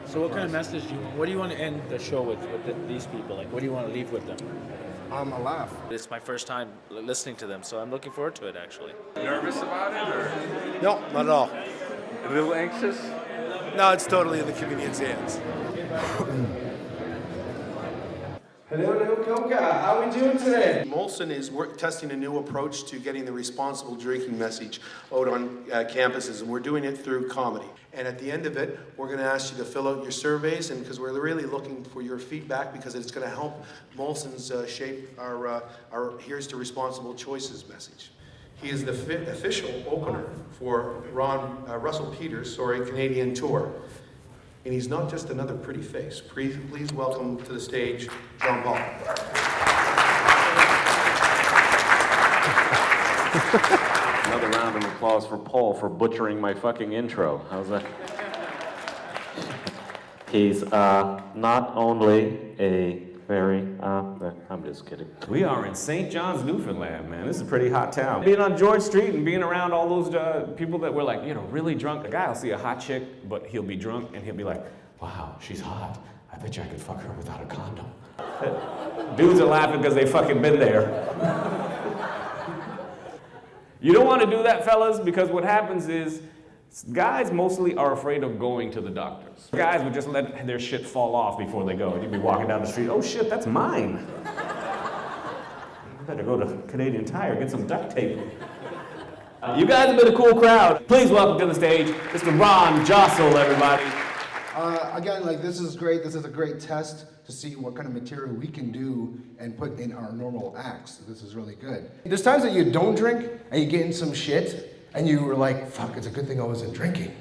So what kind of message what do you want to end the show with these people? Like, what do you want to leave with them? A laugh. It's my first time listening to them, so I'm looking forward to it, actually. Nervous about it, or No, not at all. a little anxious? No, it's totally in the comedian's hands. Hello, COCA. How are we doing today? Molson is testing a new approach to getting the responsible drinking message out on campuses, and we're doing it through comedy. And at the end of it, we're going to ask you to fill out your surveys, and because we're really looking for your feedback, because it's going to help Molson's shape our Here's to Responsible Choices message. He is the official opener for Russell Peters' Canadian tour. And he's not just another pretty face. Please welcome to the stage, John Paul. Another round of applause for Paul for butchering my fucking intro. How's that? He's not only a very, I'm just kidding. We are in St. John's, Newfoundland, man. This is a pretty hot town. Being on George Street and being around all those people that were like, really drunk. A guy will see a hot chick, but he'll be drunk and he'll be like, wow, she's hot. I bet you I could fuck her without a condom. Dudes are laughing because they fucking been there. You don't want to do that, fellas, because what happens is guys mostly are afraid of going to the doctors. Guys would just let their shit fall off before they go. You'd be walking down the street, oh shit, that's mine. Better go to Canadian Tire, get some duct tape. You guys have been a cool crowd. Please welcome to the stage, Mr. Ron Jostle, everybody. Again, this is great. This is a great test to see what kind of material we can do and put in our normal acts. This is really good. There's times that you don't drink and you get in some shit and you were like, fuck, it's a good thing I wasn't drinking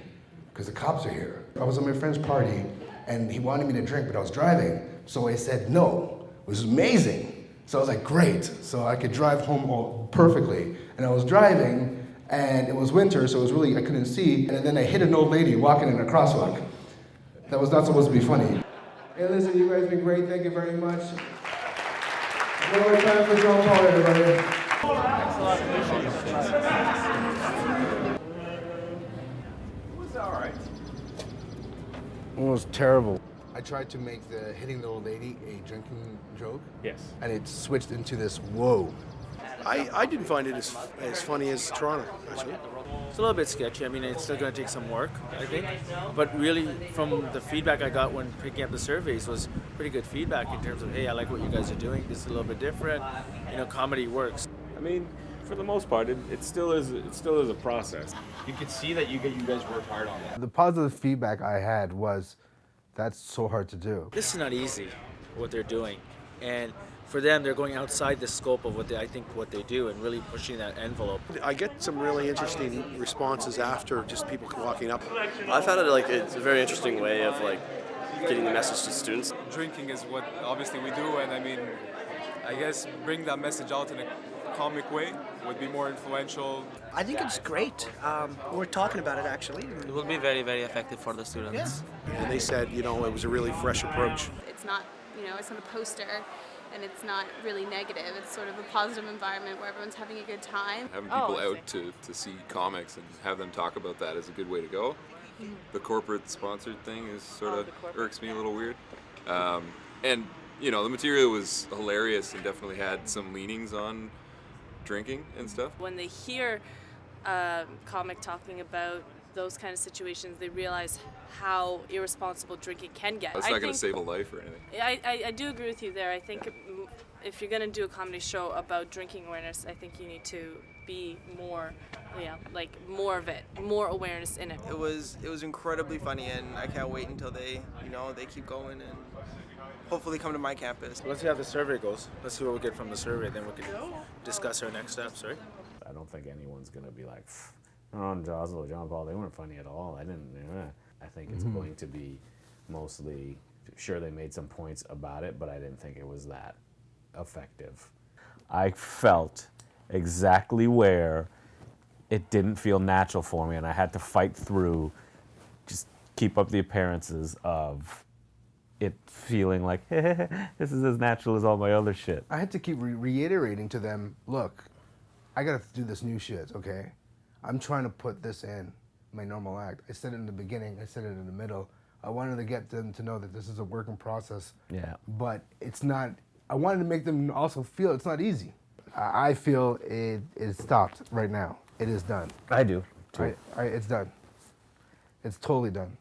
because the cops are here. I was at my friend's party and he wanted me to drink, but I was driving. So I said no. It was amazing. So I was like, great. So I could drive home all perfectly. And I was driving and it was winter, so it was really, I couldn't see. And then I hit an old lady walking in a crosswalk. That was not supposed to be funny. Hey, listen, you guys have been great. Thank you very much. One more time for John Paul, everybody. Thanks a lot. It was all right. It was terrible. I tried to make the hitting the old lady a drinking joke. Yes. And it switched into this whoa. I didn't find it as funny as Toronto, actually. It's a little bit sketchy. I mean, it's still going to take some work, I think. But really, from the feedback I got when picking up the surveys was pretty good feedback in terms of, hey, I like what you guys are doing. This is a little bit different. Comedy works. I mean, for the most part, it still is a process. You could see that you guys worked hard on it. The positive feedback I had was, that's so hard to do. This is not easy, what they're doing. And for them, they're going outside the scope of what they do and really pushing that envelope. I get some really interesting responses after just people walking up. I found it it's a very interesting way of getting the message to students. Drinking is what obviously we do, and I guess bring that message out in a comic way would be more influential. I think it's great. We're talking about it actually. It will be very, very effective for the students. Yeah. And they said, it was a really fresh approach. It's not, it's not a poster. And it's not really negative. It's sort of a positive environment where everyone's having a good time. Having people out to see comics and have them talk about that is a good way to go. The corporate sponsored thing is sort of irks me a little weird. And the material was hilarious and definitely had some leanings on drinking and stuff. When they hear a comic talking about those kind of situations, they realize how irresponsible drinking can get. It's not going to save a life or anything. I do agree with you there. I think if you're going to do a comedy show about drinking awareness, I think you need to be more, more of it, more awareness in it. It was incredibly funny, and I can't wait until they keep going and hopefully come to my campus. Let's see how the survey goes. Let's see what we get from the survey, then we can discuss our next steps, right? I don't think anyone's going to be like, Ron Jostle or John Paul, they weren't funny at all. I think it's going to be mostly, sure they made some points about it, but I didn't think it was that effective. I felt exactly where it didn't feel natural for me, and I had to fight through, just keep up the appearances of it feeling like, this is as natural as all my other shit. I had to keep reiterating to them, look, I gotta do this new shit, okay? I'm trying to put this in my normal act. I said it in the beginning, I said it in the middle. I wanted to get them to know that this is a work in process. Yeah. But it's not. I wanted to make them also feel it's not easy. I feel it is stopped right now. It is done. I do, too. It's done. It's totally done.